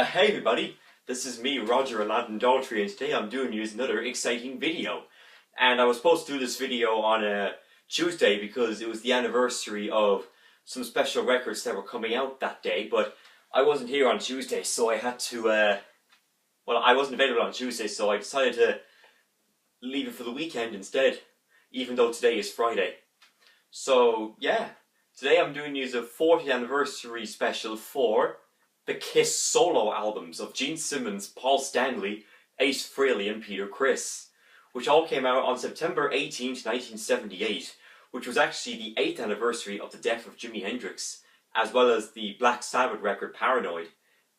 Hey everybody, this is me, Roger Aladdin Daltrey, and today I'm doing you another exciting video. And I was supposed to do this video on a Tuesday because it was the anniversary of some special records that were coming out that day, but I wasn't here on Tuesday, so I had to, I wasn't available on Tuesday, so I decided to leave it for the weekend instead, even though today is Friday. So, yeah, today I'm doing you a 40th anniversary special for the Kiss solo albums of Gene Simmons, Paul Stanley, Ace Frehley and Peter Criss, which all came out on September 18th, 1978, which was actually the 8th anniversary of the death of Jimi Hendrix, as well as the Black Sabbath record Paranoid.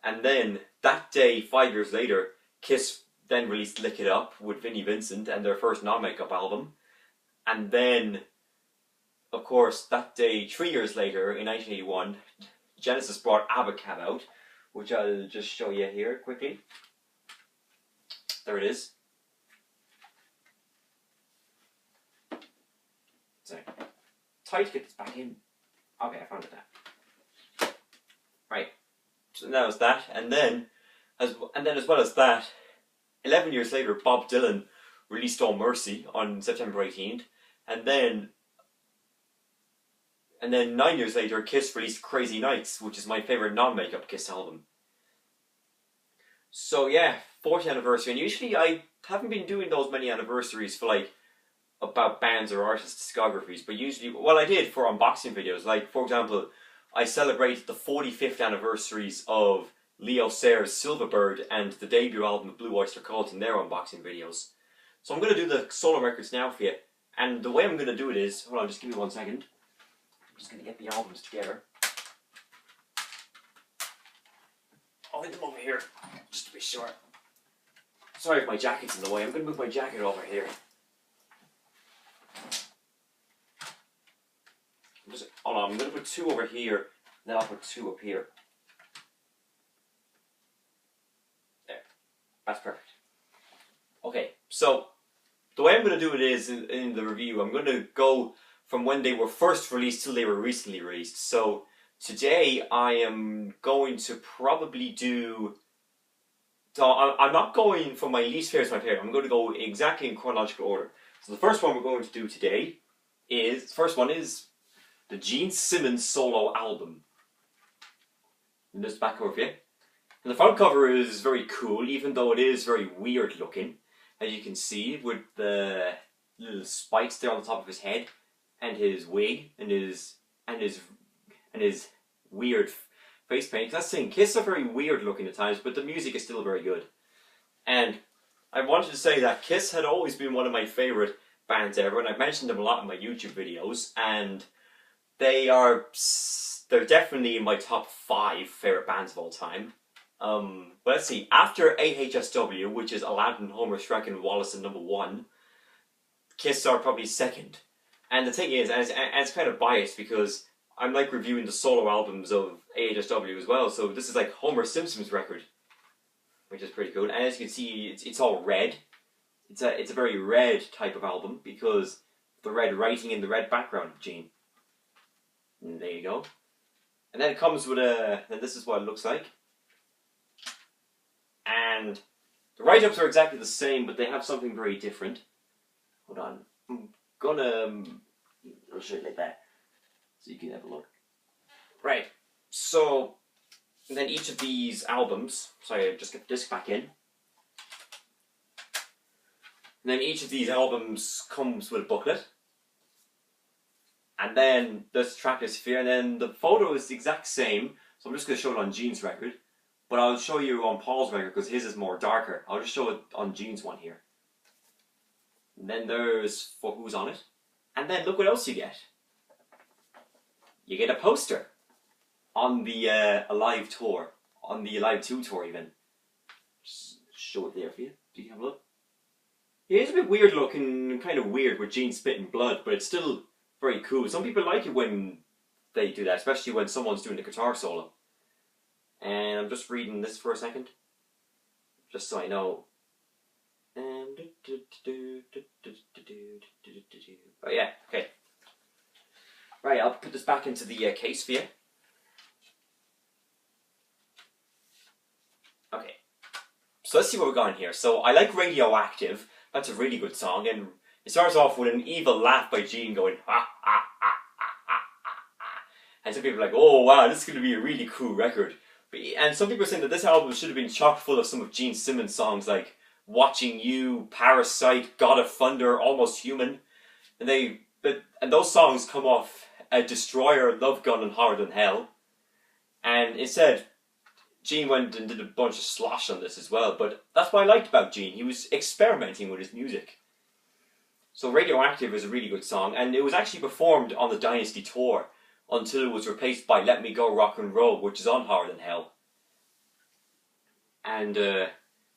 And then, that day, 5 years later, Kiss then released Lick It Up with Vinnie Vincent and their first non-makeup album. And then, of course, that day, 3 years later, in 1981, Genesis brought Abacab out, which I'll just show you here quickly. There it is. Sorry. Tight to get this back in. Okay, I found it now. Right. So that was that, and then as well as that, 11 years later, Bob Dylan released All Mercy on September 18th, and then 9 years later, Kiss released Crazy Nights, which is my favourite non-makeup Kiss album. So yeah, 40th anniversary, and usually I haven't been doing those many anniversaries for about bands or artists' discographies, but usually, well, I did for unboxing videos. Like, for example, I celebrated the 45th anniversaries of Leo Sayers' Silverbird and the debut album of Blue Oyster Cult in their unboxing videos. So I'm going to do the solo records now for you, and the way I'm going to do it is, hold on, just give me 1 second. I'm just going to get the albums together. I'll leave them over here, just to be sure. Sorry if my jacket's in the way. I'm going to move my jacket over here. Hold on, I'm going to put 2 over here, then I'll put 2 up here. There. That's perfect. Okay, so the way I'm going to do it is, in the review, I'm going to go from when they were first released till they were recently released. So today I am going to probably do... So I'm not going from my least favourite to my favourite. I'm going to go exactly in chronological order. So the first one we're going to do today is... The first one is the Gene Simmons solo album. And this back cover for you. And the front cover is very cool, even though it is very weird looking. As you can see, with the little spikes there on the top of his head, and his wig, and his weird face paint. That's the thing, Kiss are very weird looking at times, but the music is still very good. And I wanted to say that Kiss had always been one of my favourite bands ever, and I've mentioned them a lot in my YouTube videos, and they're definitely in my top 5 favourite bands of all time. But let's see, after AHSW, which is Aladdin, Homer, Shrek and Wallace and #1, Kiss are probably second. And the thing is, and it's kind of biased because I'm like reviewing the solo albums of AHSW as well, so this is like Homer Simpson's record, which is pretty cool. And as you can see, it's all red. It's a very red type of album because the red writing in the red background of Gene. And there you go. And then it comes with and this is what it looks like. And the write-ups are exactly the same, but they have something very different. Hold on. I'll show you like that, so you can have a look. Right, so, and then each of these albums, sorry, I just get the disc back in. And then each of these albums comes with a booklet. And then there's the track list here, and then the photo is the exact same, so I'm just going to show it on Gene's record. But I'll show you on Paul's record, because his is more darker. I'll just show it on Gene's one here. And then there's for who's on it. And then look what else you get. You get a poster on the Alive tour, on the Alive 2 tour even. Just show it there for you, so you can have a look. Yeah, it's a bit weird looking, kind of weird with Gene spitting blood, but it's still very cool. Some people like it when they do that, especially when someone's doing the guitar solo. And I'm just reading this for a second, just so I know. Oh yeah, okay. Right, I'll put this back into the case for you. see where we're going here. So I like Radioactive. That's a really good song, and it starts off with an evil laugh by Gene going ha ha ha ha ha ha. And some people are like, oh wow, this is going to be a really cool record. And some people are saying that this album should have been chock full of some of Gene Simmons' songs like Watching You, Parasite, God of Thunder, Almost Human. And those songs come off a Destroyer, Love Gun, and Hard Than Hell. And instead, Gene went and did a bunch of slosh on this as well. But that's what I liked about Gene. He was experimenting with his music. So Radioactive is a really good song. And it was actually performed on the Dynasty tour until it was replaced by Let Me Go Rock and Roll, which is on Hard Than Hell. And,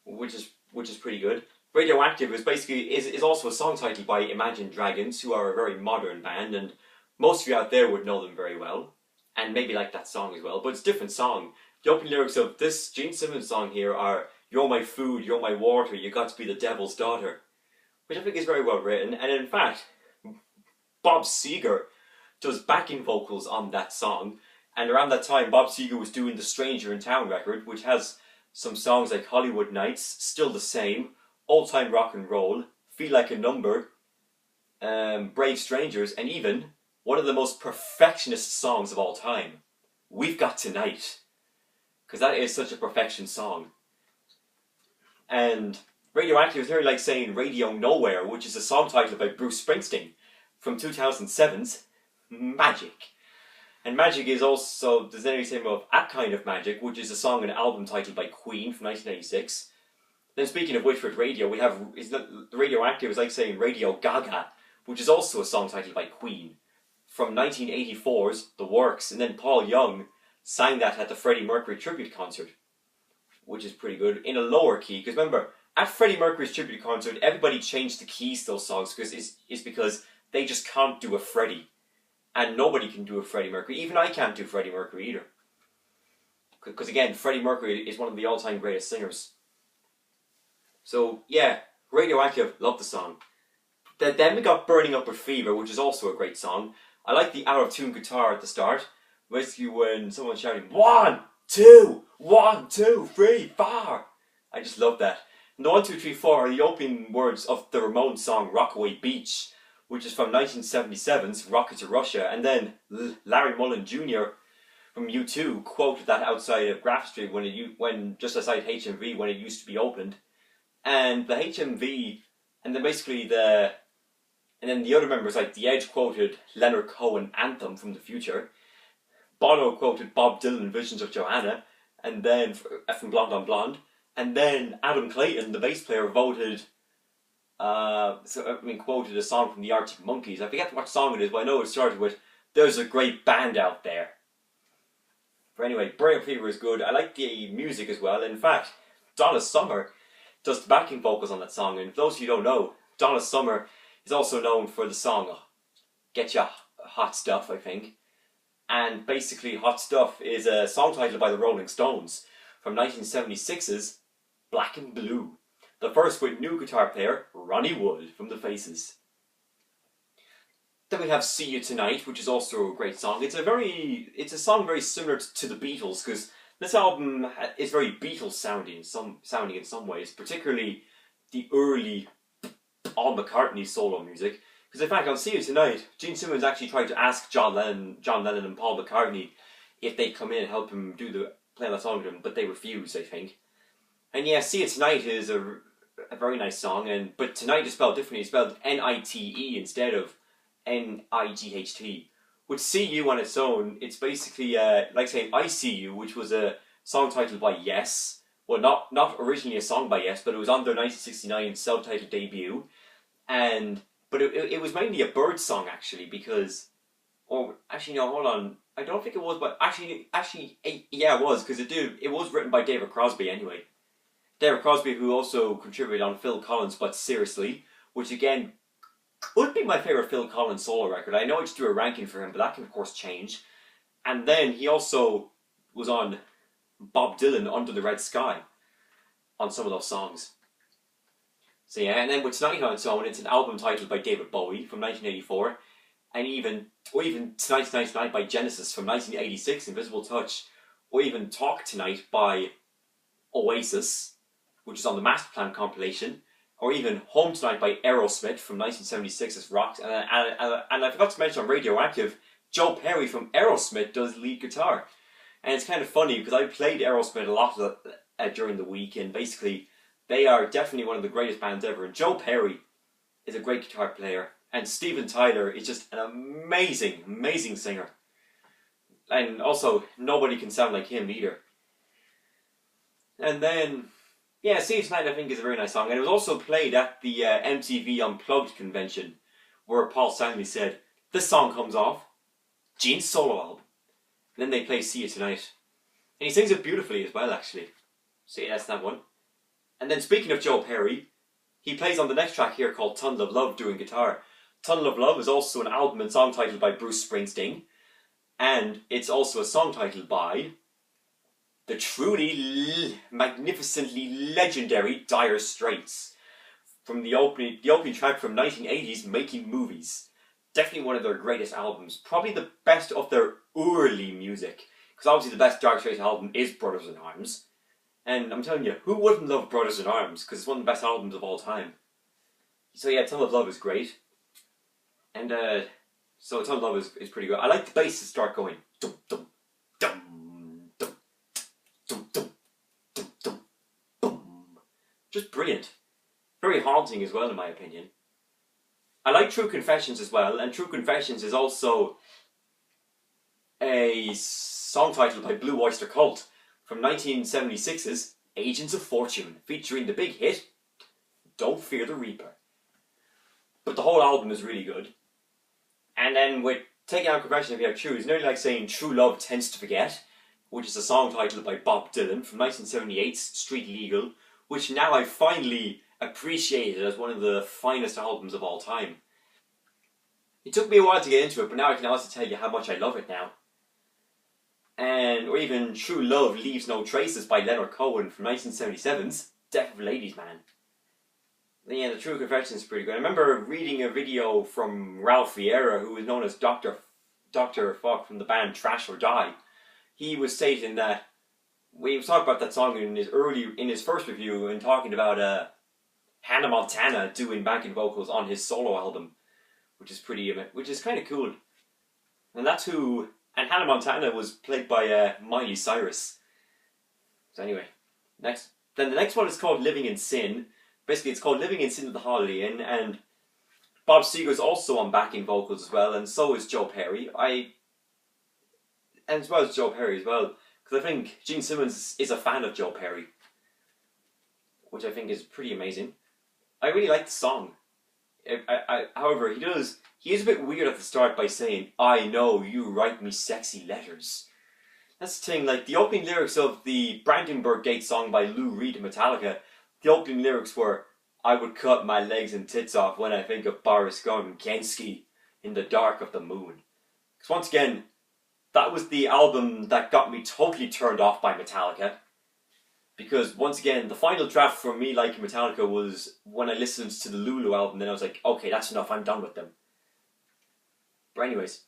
which is pretty good. Radioactive is also a song title by Imagine Dragons, who are a very modern band, and most of you out there would know them very well, and maybe like that song as well, but it's a different song. The opening lyrics of this Gene Simmons song here are, you're my food, you're my water, you got to be the devil's daughter, which I think is very well written, and in fact, Bob Seger does backing vocals on that song, and around that time Bob Seger was doing the Stranger in Town record, which has some songs like Hollywood Nights, Still the Same, Old Time Rock and Roll, Feel Like a Number, Brave Strangers, and even one of the most perfectionist songs of all time, We've Got Tonight. Because that is such a perfection song. And Radioactive is very like saying Radio Nowhere, which is a song title by Bruce Springsteen from 2007's Magic. And Magic is also, there's any same of A Kind of Magic, which is a song and album title by Queen from 1986. Then speaking of which, with radio, we have, Radioactive is like saying Radio Gaga, which is also a song title by Queen from 1984's The Works, and then Paul Young sang that at the Freddie Mercury tribute concert, which is pretty good, in a lower key, because remember, at Freddie Mercury's tribute concert, everybody changed the keys to those songs, because it's because they just can't do a Freddie, and nobody can do a Freddie Mercury, even I can't do Freddie Mercury either, because again, Freddie Mercury is one of the all-time greatest singers. So, yeah, Radioactive, love the song. Then we got Burning Up With Fever, which is also a great song. I like the out-of-tune guitar at the start. Basically when someone's shouting, 1, 2, 1, 2, 3, 4. I just love that. And the 1, 2, 3, 4 are the opening words of the Ramones song Rockaway Beach, which is from 1977's Rocket to Russia. And then Larry Mullen Jr. from U2 quoted that outside of Graph Street when just outside HMV when it used to be opened. And the HMV, and then and then the other members, like The Edge quoted Leonard Cohen Anthem from the Future. Bono quoted Bob Dylan Visions of Joanna, and then from Blonde on Blonde. And then Adam Clayton, the bass player, quoted a song from the Arctic Monkeys. I forget what song it is, but I know it started with, "There's a great band out there." But anyway, Burning Up Fever is good. I like the music as well. In fact, Donna Summer does the backing vocals on that song, and for those of you who don't know, Donna Summer is also known for the song Get Ya Hot Stuff, I think. And basically Hot Stuff is a song title by the Rolling Stones from 1976's Black and Blue. The first with new guitar player Ronnie Wood from The Faces. Then we have See You Tonight, which is also a great song. It's a song very similar to the Beatles, because this album is very Beatles sounding in some ways, particularly the early Paul McCartney solo music. Because in fact, on See You Tonight, Gene Simmons actually tried to ask John Lennon and Paul McCartney if they'd come in and help him play that song with him, but they refused, I think. And yeah, See You Tonight is a very nice song, but tonight is spelled differently. It's spelled N-I-T-E instead of N-I-G-H-T. With See You on its own, it's basically like saying I See You, which was a song titled by Yes. Well, not originally a song by Yes, but it was on their 1969 self-titled debut. But it was mainly a Bird song, actually, because... Or, actually, no, hold on. I don't think it was, but actually, yeah, it was, because it was written by David Crosby, anyway. David Crosby, who also contributed on Phil Collins' But Seriously, which, again, would be my favourite Phil Collins solo record. I know I just do a ranking for him, but that can, of course, change. And then he also was on Bob Dylan, Under the Red Sky, on some of those songs. So yeah, and then with Tonight on its own, it's an album titled by David Bowie from 1984, and even Tonight Tonight Tonight by Genesis from 1986, Invisible Touch, or even Talk Tonight by Oasis which is on the Master Plan compilation, or even Home Tonight by Aerosmith from 1976 as rock. And I forgot to mention on Radioactive, Joe Perry from Aerosmith does lead guitar. And it's kind of funny because I played Aerosmith a lot during the week, and basically they are definitely one of the greatest bands ever. And Joe Perry is a great guitar player, and Steven Tyler is just an amazing, amazing singer. And also, nobody can sound like him either. And then, yeah, See You Tonight I think is a very nice song. And it was also played at the MTV Unplugged convention, where Paul Stanley said, "This song comes off Gene's solo album." And then they play See You Tonight. And he sings it beautifully as well, actually. So yeah, that's that one. And then speaking of Joe Perry, he plays on the next track here called Tunnel of Love doing guitar. Tunnel of Love is also an album and song title by Bruce Springsteen. And it's also a song title by the truly magnificently legendary Dire Straits. From the opening track from 1980's Making Movies. Definitely one of their greatest albums. Probably the best of their early music. Because obviously the best Dire Straits album is Brothers in Arms. And I'm telling you, who wouldn't love Brothers in Arms? Because it's one of the best albums of all time. So yeah, Tunnel of Love is great. And so Tunnel of Love is pretty good. I like the bass to start going dum dum dum dum dum dum dum dum boom. Just brilliant. Very haunting as well in my opinion. I like True Confessions as well, and True Confessions is also a song title by Blue Oyster Cult from 1976's Agents of Fortune, featuring the big hit Don't Fear the Reaper. But the whole album is really good. And then with Taking Out Confession If You Have True, it's nearly like saying True Love Tends to Forget, which is a song title by Bob Dylan from 1978's Street Legal, which now I finally appreciated as one of the finest albums of all time. It took me a while to get into it, but now I can also tell you how much I love it now. And, or even True Love Leaves No Traces by Leonard Cohen from 1977's Death of a Ladies Man. Yeah, the True Confession is pretty good. I remember reading a video from Ralph Vieira, who was known as Dr. Fuck from the band Trash or Die. He was stating that, we was talking about that song in his first review, and talking about Hannah Montana doing backing vocals on his solo album, which is kind of cool. And and Hannah Montana was played by Miley Cyrus. So anyway, then the next one is called Living in Sin. Basically, it's called Living in Sin of the Holiday Inn, and Bob Seger's also on backing vocals as well, and so is Joe Perry. And as well as Joe Perry as well, because I think Gene Simmons is a fan of Joe Perry, which I think is pretty amazing. I really like the song. However, he is a bit weird at the start by saying, "I know you write me sexy letters." That's the thing, like the opening lyrics of the Brandenburg Gate song by Lou Reed and Metallica, the opening lyrics were, "I would cut my legs and tits off when I think of Boris Gordon-Kensky in the dark of the moon." Because once again, that was the album that got me totally turned off by Metallica. Because once again, the final draft for me liking Metallica was when I listened to the Lulu album, then I was like, okay, that's enough, I'm done with them. But anyways,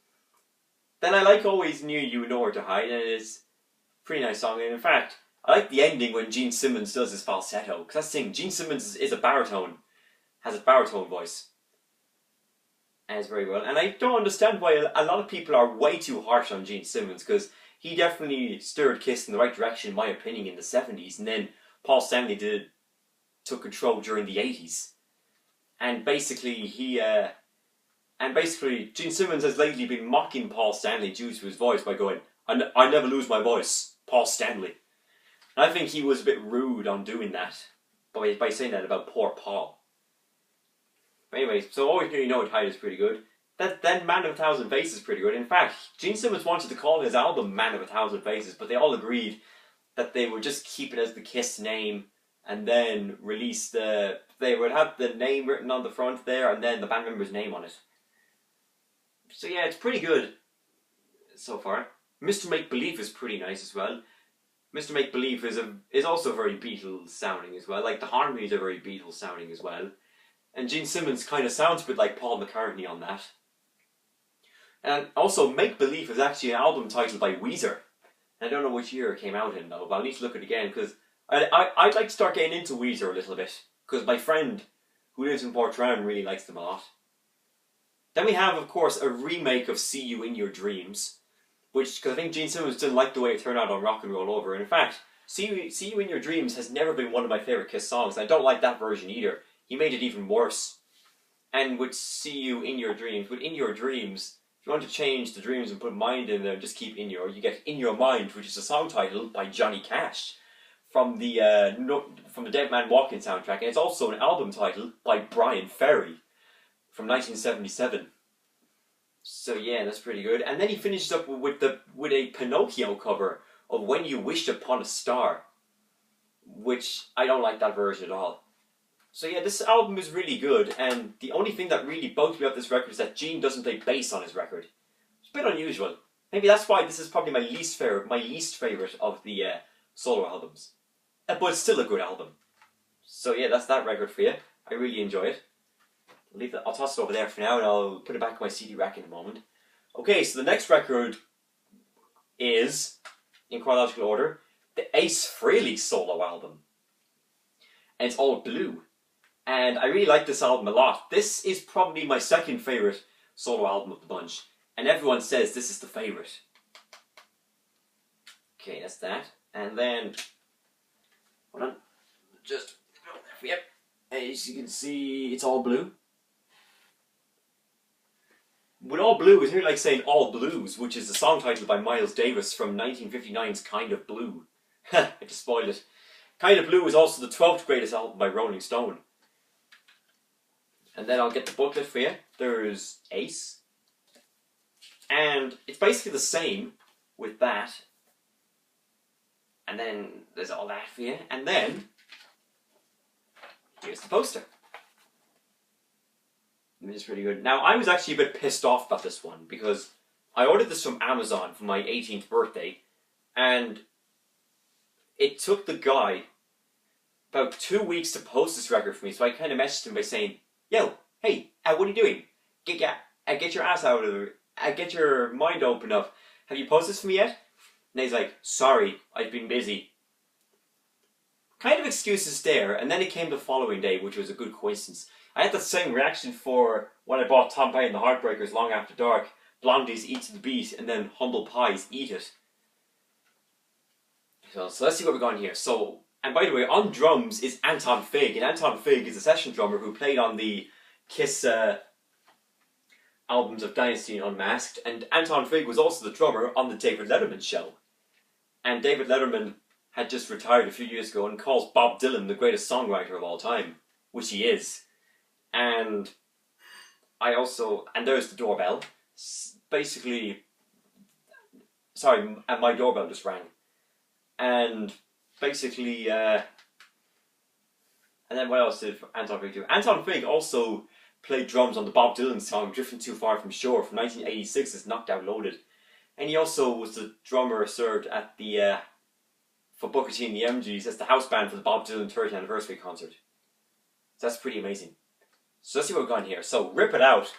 then I like Always Knew You Nowhere to Hide, and it's a pretty nice song. And in fact, I like the ending when Gene Simmons does his falsetto, because that's the thing, Gene Simmons is a baritone, has a baritone voice. And it's very well. And I don't understand why a lot of people are way too harsh on Gene Simmons, because he definitely steered Kiss in the right direction, in my opinion, in the 70s, and then Paul Stanley took control during the 80s. And basically, Gene Simmons has lately been mocking Paul Stanley due to his voice by going, I never lose my voice, Paul Stanley. And I think he was a bit rude on doing that, by saying that about poor Paul. But anyway, so Always Knew You Know It Hide is pretty good. Then Man of a Thousand Faces is pretty good. In fact, Gene Simmons wanted to call his album Man of a Thousand Faces, but they all agreed that they would just keep it as the Kiss name, and then they would have the name written on the front there, and then the band member's name on it. So yeah, it's pretty good so far. Mr. Make Believe is pretty nice as well. Mr. Make Believe is also very Beatles sounding as well. Like the harmonies are very Beatles sounding as well. And Gene Simmons kind of sounds a bit like Paul McCartney on that. And also, Make Believe is actually an album title by Weezer. I don't know which year it came out in though, but I'll need to look at it again, because I'd like to start getting into Weezer a little bit, because my friend who lives in Portrane really likes them a lot. Then we have, of course, a remake of See You in Your Dreams, which, because I think Gene Simmons didn't like the way it turned out on Rock and Roll Over. And in fact, See You in Your Dreams has never been one of my favourite Kiss songs. I don't like that version either. He made it even worse. And with See You in Your Dreams, with In Your Dreams, if you want to change the dreams and put mind in there, just keep In Your, you get In Your Mind, which is a song title by Johnny Cash from the Dead Man Walking soundtrack. And it's also an album title by Brian Ferry from 1977. So yeah, that's pretty good. And then he finishes up with a Pinocchio cover of When You Wished Upon a Star, which I don't like that version at all. So yeah, this album is really good, and the only thing that really bugs me about this record is that Gene doesn't play bass on his record. It's a bit unusual. Maybe that's why this is probably my least favorite of the solo albums. But it's still a good album. So yeah, that's that record for you. I really enjoy it. I'll toss it over there for now, and I'll put it back in my CD rack in a moment. Okay, so the next record is, in chronological order, the Ace Frehley solo album. And it's all blue. And I really like this album a lot. This is probably my second favourite solo album of the bunch. And everyone says this is the favourite. Okay, that's that. And then, hold on, just, yep. As you can see, it's all blue. With All Blue is nearly like saying All Blues, which is a song title by Miles Davis from 1959's Kind of Blue. I just spoiled it. Kind of Blue is also the 12th greatest album by Rolling Stone. And then I'll get the booklet for you. There's Ace. And it's basically the same with that. And then there's all that for you. And then, here's the poster. It's pretty good. Now, I was actually a bit pissed off about this one because I ordered this from Amazon for my 18th birthday, and it took the guy about 2 weeks to post this record for me, so I kind of messaged him by saying, "Yo, hey, what are you doing? Get your ass out of there. Get your mind open up. Have you posted this for me yet?" And he's like, "Sorry, I've been busy." Kind of excuses there, and then it came the following day, which was a good coincidence. I had the same reaction for when I bought Tom Petty and the Heartbreakers Long After Dark, Blondies Eat to the Beat, and then Humble Pies Eat It. So let's see what we've got here. So, and by the way, on drums is Anton Fig, and Anton Fig is a session drummer who played on the Kiss albums of Dynasty and Unmasked, and Anton Fig was also the drummer on the David Letterman show. And David Letterman had just retired a few years ago and calls Bob Dylan the greatest songwriter of all time, which he is. And there's the doorbell. Basically, sorry, and my doorbell just rang. And basically, and then what else did Anton Fig do? Anton Fig also played drums on the Bob Dylan song Drifting Too Far From Shore from 1986's Knocked Out Loaded. And he also was the drummer served at the, for Booker T and the MGs as the house band for the Bob Dylan 30th anniversary concert. So that's pretty amazing. So let's see what we've got here. So Rip It Out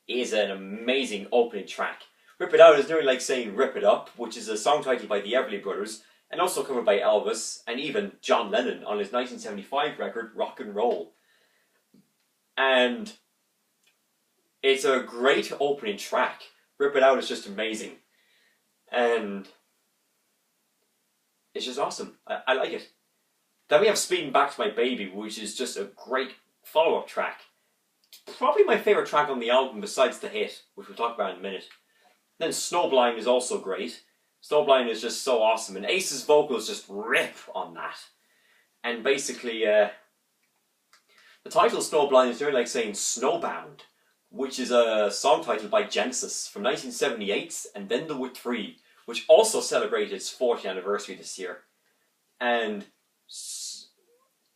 is an amazing opening track. Rip It Out is nearly like saying Rip It Up, which is a song title by the Everly Brothers, and also covered by Elvis, and even John Lennon on his 1975 record, Rock and Roll. And it's a great opening track. Rip It Out is just amazing. And it's just awesome. I like it. Then we have Speeding Back to My Baby, which is just a great follow-up track. Probably my favourite track on the album besides the hit, which we'll talk about in a minute. Then Snowblind is also great. Snowblind is just so awesome, and Ace's vocals just rip on that. And basically, the title Snowblind is really like saying Snowbound, which is a song title by Genesis from 1978, and Then the With 3, which also celebrated its 40th anniversary this year. And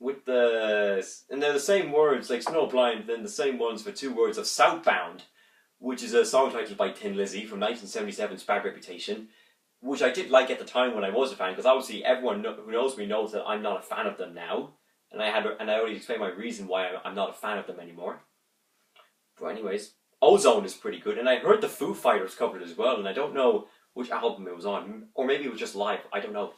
and they're the same words, like Snowblind, then the same ones for two words of Southbound, which is a song title by Thin Lizzy from 1977's Bad Reputation, which I did like at the time when I was a fan, because obviously everyone who knows me knows that I'm not a fan of them now, and I already explained my reason why I'm not a fan of them anymore. But anyways, Ozone is pretty good, and I heard the Foo Fighters covered it as well, and I don't know which album it was on, or maybe it was just live, I don't know.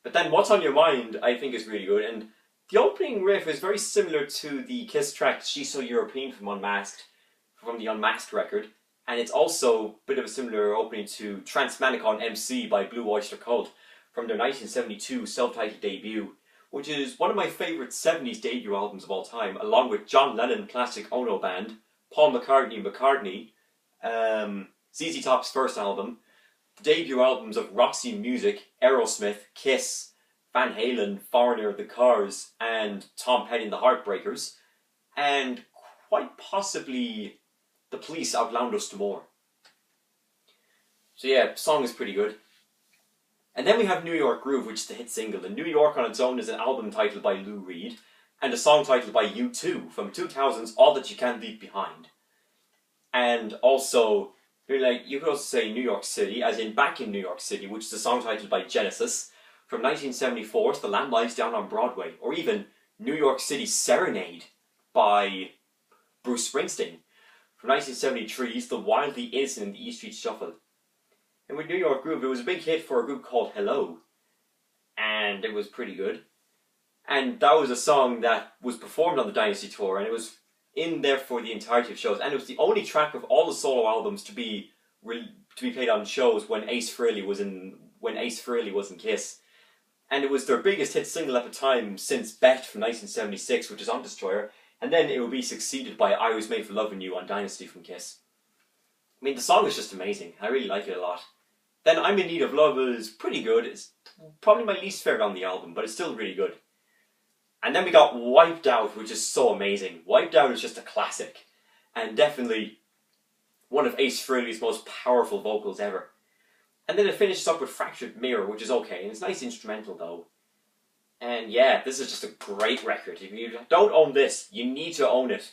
But then What's on Your Mind, I think, is really good. And the opening riff is very similar to the Kiss track She's So European from the Unmasked record. And it's also a bit of a similar opening to Transmanicon MC by Blue Oyster Cult from their 1972 self-titled debut, which is one of my favourite 70s debut albums of all time, along with John Lennon Classic Ono Band, Paul McCartney, ZZ Top's first album, the debut albums of Roxy Music, Aerosmith, Kiss, Van Halen, Foreigner, The Cars, and Tom Petty and the Heartbreakers, and quite possibly The Police Outland Us to More. So yeah, the song is pretty good. And then we have New York Groove, which is the hit single, and New York on its own is an album titled by Lou Reed, and a song titled by U2 from 2000's All That You Can Leave Behind. And also, you could also say New York City, as in Back in New York City, which is a song titled by Genesis, from 1974's The Lamb Lies Down on Broadway, or even New York City Serenade by Bruce Springsteen, from 1973's The Wildly Innocent and the E Street Shuffle. And with New York Groove, it was a big hit for a group called Hello, and it was pretty good. And that was a song that was performed on the Dynasty Tour, and it was in there for the entirety of shows, and it was the only track of all the solo albums to be played on shows when Ace Frehley was in Kiss. And it was their biggest hit single at the time since Bet from 1976, which is on Destroyer, and then it would be succeeded by I Was Made for Loving You on Dynasty from Kiss. I mean, the song is just amazing. I really like it a lot. Then I'm in Need of Love is pretty good. It's probably my least favourite on the album, but it's still really good. And then we got Wiped Out, which is so amazing. Wiped Out is just a classic, and definitely one of Ace Frehley's most powerful vocals ever. And then it finishes up with Fractured Mirror, which is okay, and it's nice instrumental though. And yeah, this is just a great record. If you don't own this, you need to own it.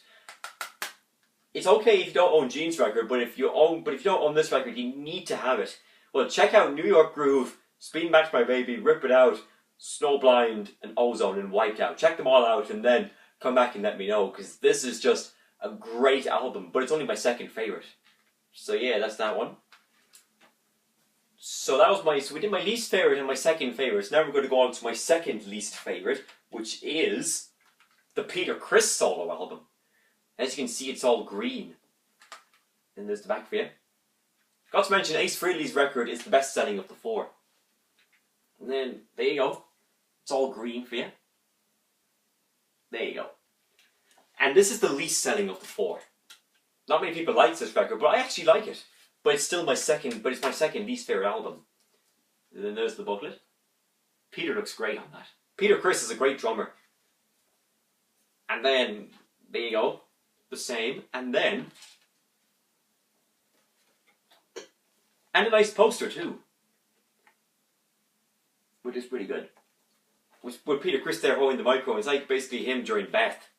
It's okay if you don't own Gene's record, but if you don't own this record, you need to have it. Well, check out New York Groove, Speeding Back to My Baby, Rip It Out, Snowblind, and Ozone, and Wiped Out. Check them all out, and then come back and let me know, because this is just a great album, but it's only my second favourite. So yeah, that's that one. So we did my least favourite and my second favourite. So now we're going to go on to my second least favourite, which is the Peter Criss solo album. As you can see, it's all green. And there's the back for you. Got to mention, Ace Frehley's record is the best selling of the four. And then, there you go. It's all green for you. There you go. And this is the least selling of the four. Not many people like this record, but I actually like it. But it's still my second least favourite album. And then there's the booklet. Peter looks great on that. Peter Criss is a great drummer. And then, there you go. The same. And then, and a nice poster too, which is pretty good. With Peter Criss there holding the microphone, it's like basically him during Beth.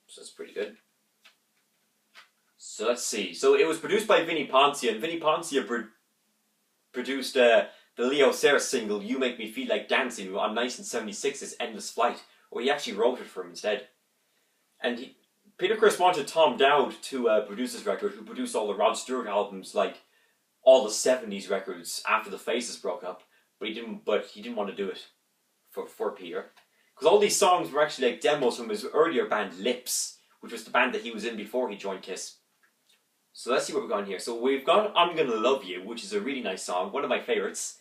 So that's pretty good. So let's see. So it was produced by Vinnie Poncia, and Vinnie Poncia produced the Leo Sayer single "You Make Me Feel Like Dancing" on 1976's "Endless Flight," or he actually wrote it for him instead. And Peter Criss wanted Tom Dowd to produce this record, who produced all the Rod Stewart albums, like all the 70s records after the Faces broke up, but he didn't want to do it for Peter. Because all these songs were actually like demos from his earlier band Lips, which was the band that he was in before he joined Kiss. So let's see what we've got here. So we've got I'm Gonna Love You, which is a really nice song, one of my favourites.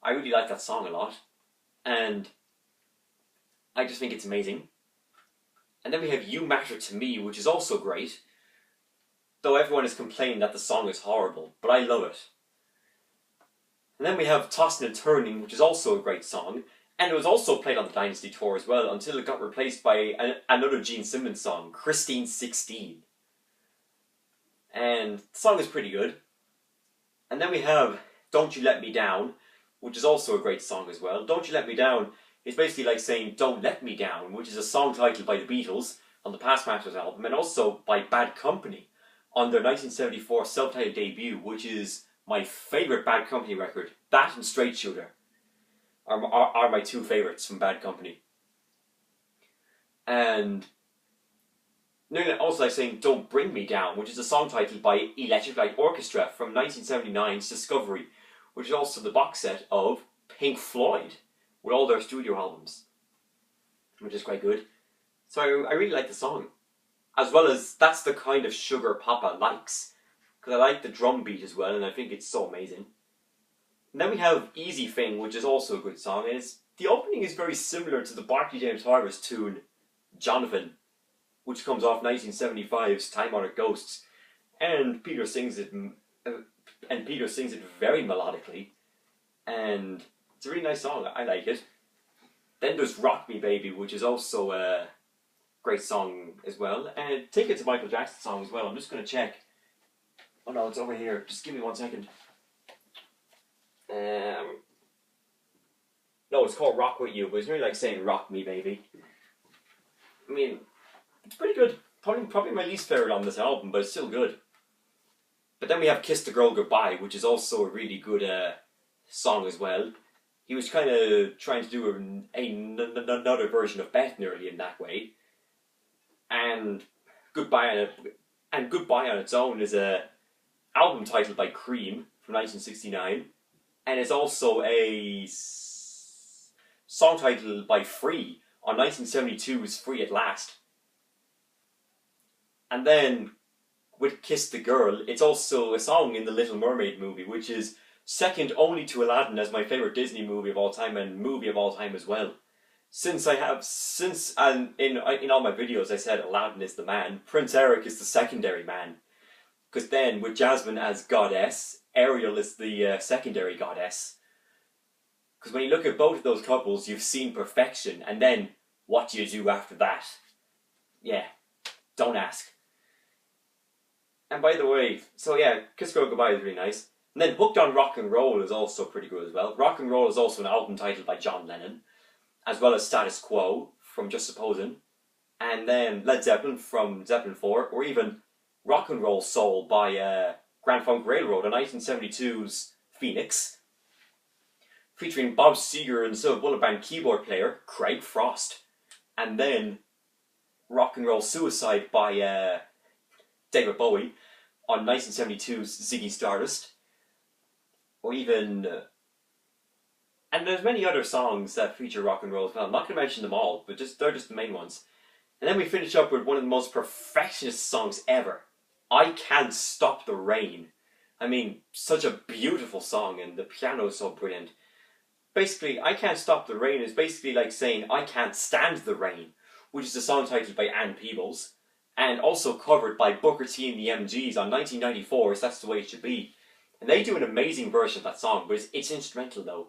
I really like that song a lot. And I just think it's amazing. And then we have You Matter to Me, which is also great. Though everyone is complaining that the song is horrible, but I love it. And then we have Tossin' and Turning, which is also a great song. And it was also played on the Dynasty Tour as well, until it got replaced by another Gene Simmons song, Christine 16. And the song is pretty good. And then we have Don't You Let Me Down, which is also a great song as well. Don't You Let Me Down is basically like saying Don't Let Me Down, which is a song titled by the Beatles on the Past Masters album, and also by Bad Company on their 1974 self-titled debut, which is my favourite Bad Company record. That and Straight Shooter are my two favourites from Bad Company. And Nearly also like saying Don't Bring Me Down, which is a song titled by Electric Light Orchestra from 1979's Discovery, which is also the box set of Pink Floyd, with all their studio albums, which is quite good. So I really like the song. As well as, that's the kind of sugar Papa likes. Because I like the drum beat as well, and I think it's so amazing. And then we have Easy Thing, which is also a good song. And the opening is very similar to the Barclay James Harvest tune, Jonathan, which comes off 1975's Time Honored Ghosts. And Peter sings it very melodically. And it's a really nice song, I like it. Then there's Rock Me Baby, which is also a great song as well. And Take It to Michael Jackson song as well. I'm just going to check. Oh no, it's over here. Just give me 1 second. No, it's called Rock With You, but it's really like saying Rock Me Baby. I mean, it's pretty good. Probably my least favourite on this album, but it's still good. But then we have Kiss the Girl Goodbye, which is also a really good song as well. He was kind of trying to do another version of Beth nearly in that way. And Goodbye on its own is a album titled by Cream from 1969, and it's also a song titled by Free on 1972's Free at Last. And then with Kiss the Girl, it's also a song in the Little Mermaid movie, which is second only to Aladdin as my favourite Disney movie of all time, and movie of all time as well. In all my videos I said Aladdin is the man, Prince Eric is the secondary man. Because then, with Jasmine as goddess, Ariel is the secondary goddess. Because when you look at both of those couples, you've seen perfection, and then, what do you do after that? Yeah, don't ask. And by the way, so yeah, Kiss Girl Goodbye is really nice. And then Hooked on Rock and Roll is also pretty good as well. Rock and Roll is also an album titled by John Lennon, as well as Status Quo from Just Supposin', and then Led Zeppelin from Zeppelin 4, or even Rock and Roll Soul by Grand Funk Railroad on 1972's Phoenix, featuring Bob Seger and Silver Bullet Band keyboard player Craig Frost. And then Rock and Roll Suicide by David Bowie on 1972's Ziggy Stardust, or even... and there's many other songs that feature rock and roll as well. I'm not going to mention them all, but they're just the main ones. And then we finish up with one of the most perfectionist songs ever, I Can't Stop the Rain. I mean, such a beautiful song, and the piano is so brilliant. Basically, I Can't Stop the Rain is basically like saying I Can't Stand the Rain, which is a song titled by Ann Peebles, and also covered by Booker T and the MGs on 1994's That's the Way It Should Be. And they do an amazing version of that song, but it's instrumental though.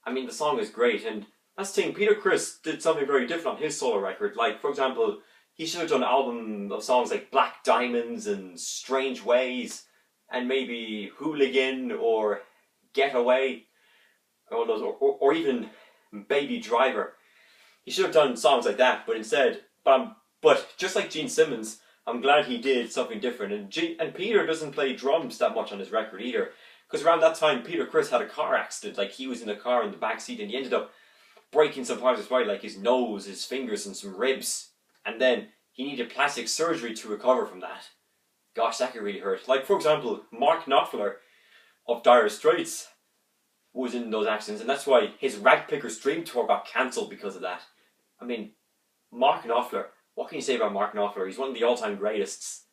I mean, the song is great, and that's the thing, Peter Criss did something very different on his solo record. Like, for example, he should have done an album of songs like Black Diamonds and Strange Ways, and maybe Hooligan or Getaway, or even Baby Driver. He should have done songs like that, but instead, but just like Gene Simmons, I'm glad he did something different. And Peter doesn't play drums that much on his record either. Because around that time, Peter Criss had a car accident. Like, he was in a car in the back seat, and he ended up breaking some parts of his body, like his nose, his fingers, and some ribs. And then he needed plastic surgery to recover from that. Gosh, that could really hurt. Like, for example, Mark Knopfler of Dire Straits was in those accidents, and that's why his Ragpicker's Dream Tour got cancelled because of that. I mean, Mark Knopfler, what can you say about Mark Knopfler? He's one of the all-time greatest.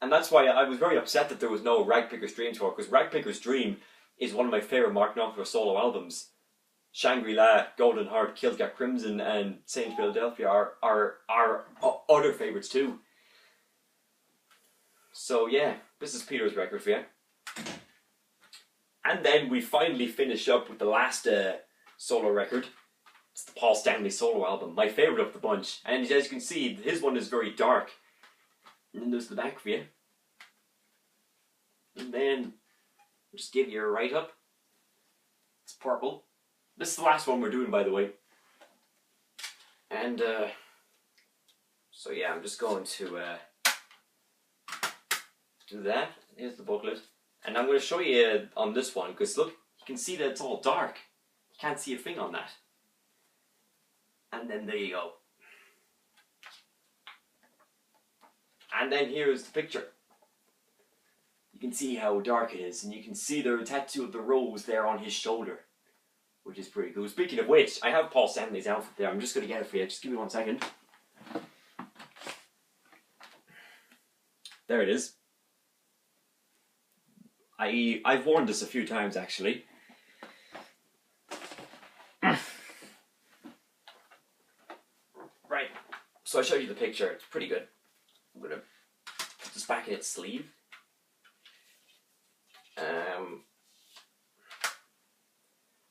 And that's why I was very upset that there was no Ragpicker's Dream Tour, because Ragpicker's Dream is one of my favourite Mark Knopfler solo albums. Shangri-La, Golden Heart, Killed Crimson, and Saint Philadelphia are other favourites too. So yeah, this is Peter's record for you. And then we finally finish up with the last solo record. It's the Paul Stanley solo album, my favourite of the bunch. And as you can see, his one is very dark. And then there's the back for you. And then, I'll just give you a write-up. It's purple. This is the last one we're doing, by the way. And, so yeah, I'm just going to do that. Here's the booklet. And I'm going to show you on this one, because look, you can see that it's all dark. You can't see a thing on that. And then there you go. And then here's the picture. You can see how dark it is, and you can see the tattoo of the rose there on his shoulder, which is pretty cool. Speaking of which, I have Paul Stanley's outfit there. I'm just going to get it for you. Just give me 1 second. There it is. I've worn this a few times actually. Right, so I showed you the picture. It's pretty good. I'm going to put this back in its sleeve.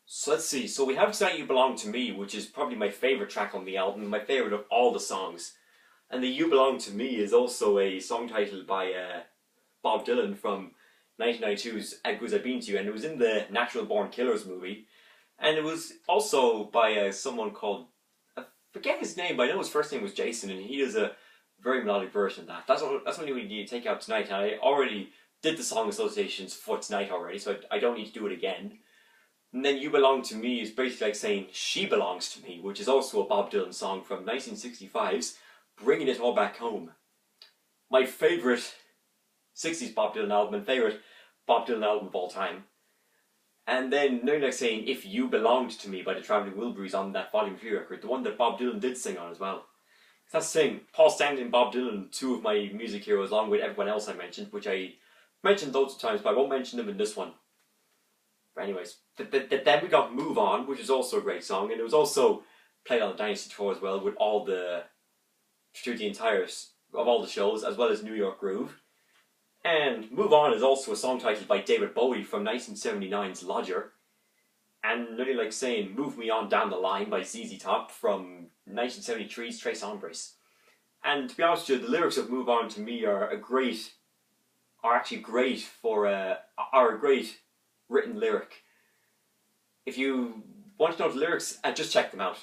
So let's see. So we have Tonight You Belong to Me, which is probably my favourite track on the album, my favourite of all the songs. And the You Belong to Me is also a song titled by Bob Dylan from 1992's As Good As I've Been to You, and it was in the Natural Born Killers movie. And it was also by someone called, I forget his name, but I know his first name was Jason, and he does a very melodic version of that. That's only we need to take out tonight, and I already did the song associations for tonight already, so I don't need to do it again. And then You Belong to Me is basically like saying She Belongs to Me, which is also a Bob Dylan song from 1965's Bringing It All Back Home. My favourite 60s Bob Dylan album and favourite Bob Dylan album of all time. And then nearly like saying If You Belonged to Me by the Travelling Wilburys on that Volume 3 record, the one that Bob Dylan did sing on as well. That's the thing, Paul Stanley and Bob Dylan, two of my music heroes, along with everyone else I mentioned, which I mentioned loads of times, but I won't mention them in this one. But anyways, then we got Move On, which is also a great song, and it was also played on the Dynasty Tour as well, with all through the entire of all the shows, as well as New York Groove. And Move On is also a song titled by David Bowie from 1979's Lodger. And nearly like saying Move Me On Down the Line by ZZ Top from 1973's Tres Hombres. And to be honest with you, the lyrics of Move On to Me are a great written lyric. If you want to know the lyrics, just check them out.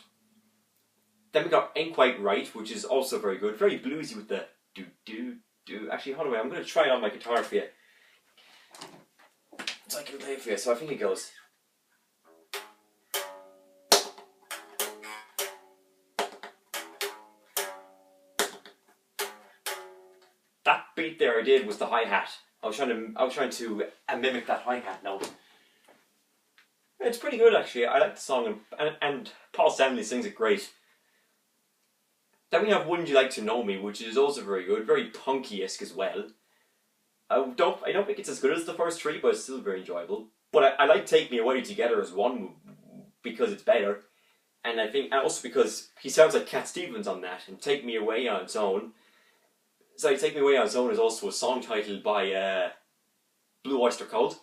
Then we got Ain't Quite Right, which is also very good. Very bluesy with the do. Actually, hold on, I'm going to try it on my guitar for you, so I can play it for you. So I think it goes. That beat there I did was the hi-hat. I was trying to mimic that hi-hat note. It's pretty good actually. I like the song, and Paul Stanley sings it great. Then we have Wouldn't You Like to Know Me, which is also very good, very punky-esque as well. I don't think it's as good as the first three, but it's still very enjoyable. But I like Take Me Away Together as one because it's better, and also because he sounds like Cat Stevens on that, and Take Me Away on its own. So Take Me Away on its own is also a song titled by Blue Oyster Cult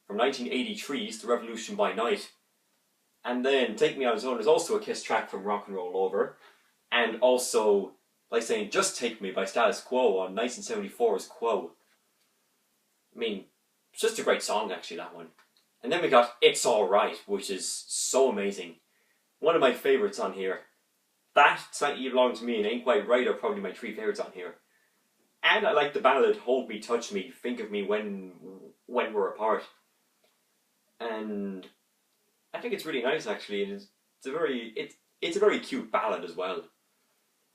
from 1983's The Revolution by Night. And then Take Me on its own is also a Kiss track from Rock and Roll Over. And also, like saying Just Take Me by Status Quo on 1974's Quo. I mean, it's just a great song actually, that one. And then we got It's Alright, which is so amazing. One of my favourites on here. That, Tonight You Belong to Me, and Ain't Quite Right are probably my three favourites on here. And I like the ballad Hold Me, Touch Me, Think of Me When We're Apart. And I think it's really nice actually, and it's a very cute ballad as well.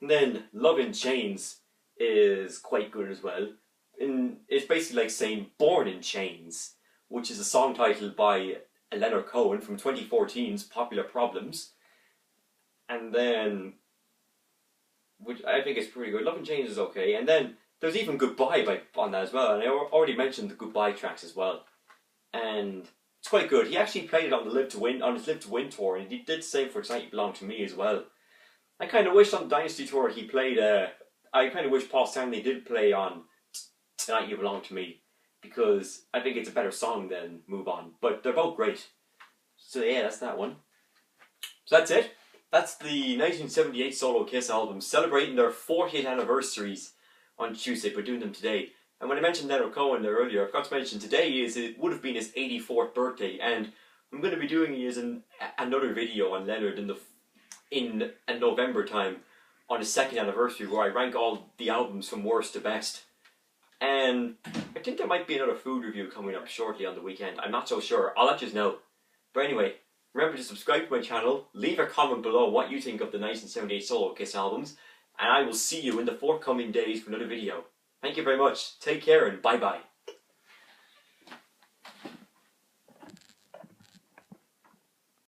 And then Love in Chains is quite good as well. And it's basically like saying Born in Chains, which is a song titled by Leonard Cohen from 2014's Popular Problems. And then, which I think is pretty good. Love in Chains is okay. And then there's even Goodbye on that as well. And I already mentioned the Goodbye tracks as well. And it's quite good. He actually played it on his Live to Win tour, and he did the same for Tonight You Belong to Me as well. I kind of wish on the Dynasty tour he played. I kind of wish Paul Stanley did play on Tonight You Belong to Me, because I think it's a better song than Move On. But they're both great. So yeah, that's that one. So that's it. That's the 1978 solo Kiss album, celebrating their 40th anniversaries on Tuesday, but doing them today. And when I mentioned Leonard Cohen there earlier, I forgot to mention today it would have been his 84th birthday, and I'm going to be doing another video on Leonard in November time on his second anniversary, where I rank all the albums from worst to best. And I think there might be another food review coming up shortly on the weekend. I'm not so sure. I'll let you know. But anyway, remember to subscribe to my channel, leave a comment below what you think of the 1978 solo Kiss albums, and I will see you in the forthcoming days for another video. Thank you very much. Take care and bye bye.